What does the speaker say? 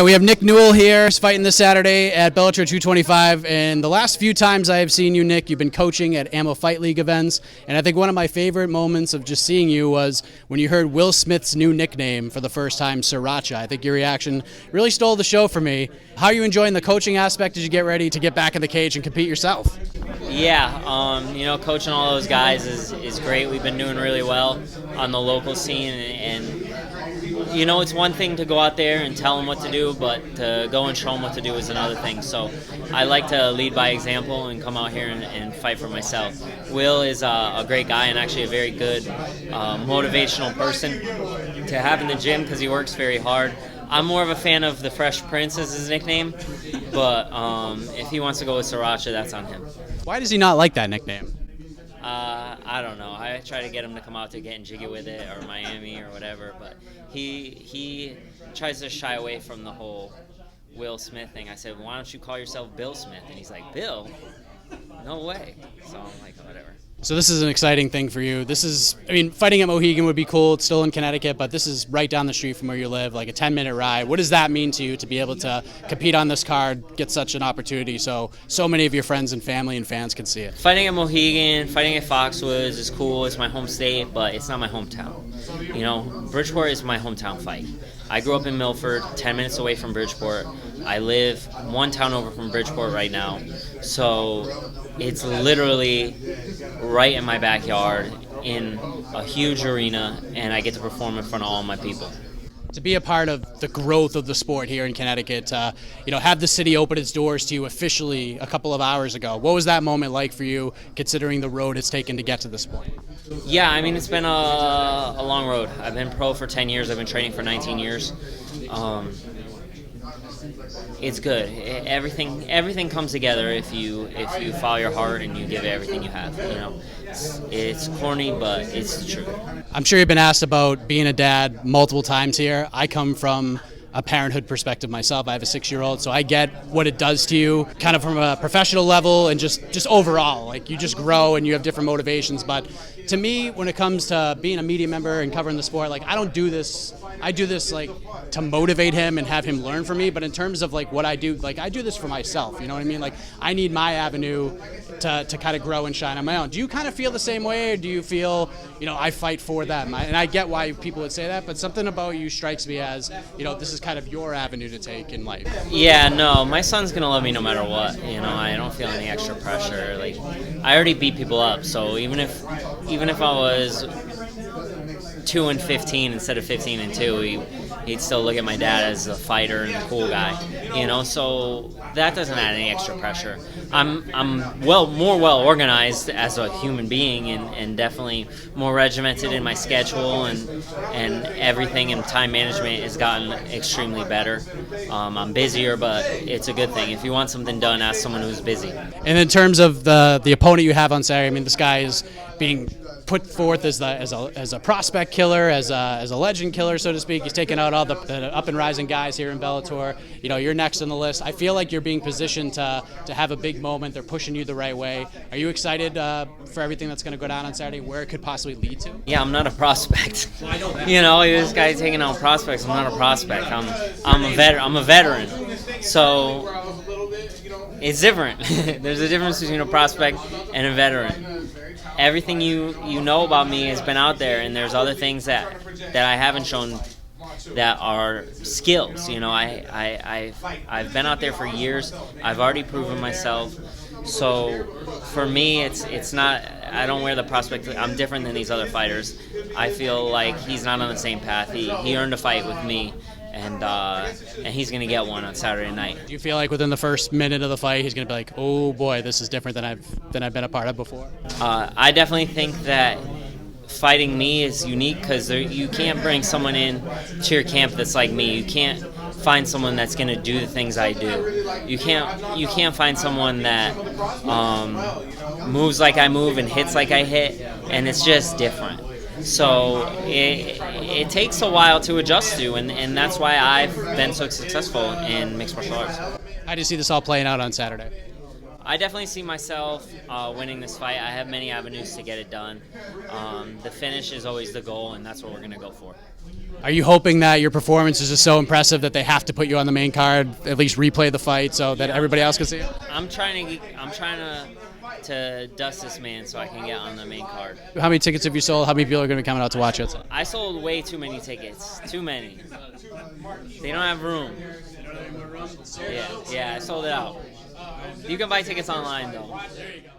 we have Nick Newell here. He's fighting this Saturday at Bellator 225. And the last few times I have seen you, Nick, you've been coaching at Ammo Fight League events. And I think one of my favorite moments of just seeing you was when you heard Will Smith's new nickname for the first time, Sriracha. I think your reaction really stole the show for me. How are you enjoying the coaching aspect as you get ready to get back in the cage and compete yourself? Yeah, coaching all those guys is great. We've been doing really well on the local scene, and it's one thing to go out there and tell them what to do, but to go and show them what to do is another thing. So I like to lead by example and come out here and fight for myself. Will is a great guy and actually a very good motivational person to have in the gym because he works very hard. I'm more of a fan of the Fresh Prince as his nickname, but if he wants to go with Sriracha, that's on him. Why does he not like that nickname? I don't know. I try to get him to come out to Getting Jiggy with it or Miami or whatever, but he tries to shy away from the whole Will Smith thing. I said, why don't you call yourself Bill Smith? And he's like, Bill? No way. So I'm like, whatever. So this is an exciting thing for you. Fighting at Mohegan would be cool. It's still in Connecticut, but this is right down the street from where you live, like a 10-minute ride. What does that mean to you to be able to compete on this card, get such an opportunity so many of your friends and family and fans can see it? Fighting at Mohegan, fighting at Foxwoods is cool. It's my home state, but it's not my hometown. Bridgeport is my hometown fight. I grew up in Milford, 10 minutes away from Bridgeport. I live one town over from Bridgeport right now. So it's literally right in my backyard in a huge arena, and I get to perform in front of all my people. To be a part of the growth of the sport here in Connecticut, have the city open its doors to you officially a couple of hours ago. What was that moment like for you, considering the road it's taken to get to this point? Yeah, it's been a long road. I've been pro for 10 years. I've been training for 19 years. It's good. Everything comes together if you follow your heart and you give it everything you have. It's corny, but it's true. I'm sure you've been asked about being a dad multiple times here. I come from a parenthood perspective myself. I have a 6-year-old, so I get what it does to you kind of from a professional level and just overall. Like, you just grow and you have different motivations. But to me, when it comes to being a media member and covering the sport, I don't do this. I do this to motivate him and have him learn from me. But in terms of what I do, I do this for myself. You know what I mean? I need my avenue to kind of grow and shine on my own. Do you kind of feel the same way, or do you feel, I fight for them? And I get why people would say that, but something about you strikes me as, this is kind of your avenue to take in life. Yeah, no, my son's gonna love me no matter what. I don't feel any extra pressure. I already beat people up, so even if I was 2-15 instead of 15-2, he'd still look at my dad as a fighter and a cool guy. So that doesn't add any extra pressure. I'm more well organized as a human being, and definitely more regimented in my schedule, and everything in time management has gotten extremely better. I'm busier, but it's a good thing. If you want something done, ask someone who's busy. And in terms of the opponent you have on Saturday, this guy is being put forth as a prospect killer, as a legend killer, so to speak. He's taken out all the up and rising guys here in Bellator. You're next on the list. I feel like you're being positioned to have a big moment. They're pushing you the right way. Are you excited for everything that's going to go down on Saturday, where it could possibly lead to? Yeah, I'm not a prospect. Well, I know that. This guy's taking out prospects. I'm not a prospect. I'm a veteran. So it's different. There's a difference between a prospect and a veteran. Everything you know about me has been out there, and there's other things that I haven't shown that are skills. I've been out there for years. I've already proven myself. So for me, it's not. I don't wear the prospect. I'm different than these other fighters. I feel like he's not on the same path. He earned a fight with me, and he's going to get one on Saturday night. Do you feel like within the first minute of the fight, he's going to be like, oh boy, this is different than I've been a part of before? I definitely think that fighting me is unique because you can't bring someone in to your camp that's like me. You can't find someone that's going to do the things I do. You can't find someone that moves like I move and hits like I hit, and it's just different. So it takes a while to adjust to, and that's why I've been so successful in mixed martial arts. How do you see this all playing out on Saturday? I definitely see myself winning this fight. I have many avenues to get it done. The finish is always the goal, and that's what we're going to go for. Are you hoping that your performance is just so impressive that they have to put you on the main card, at least replay the fight so that everybody else can see it? I'm trying to dust this man so I can get on the main card. How many tickets have you sold? How many people are going to be coming out to watch it? I sold way too many tickets. Too many. They don't have room. Yeah, I sold it out. You can buy tickets online though. There you go.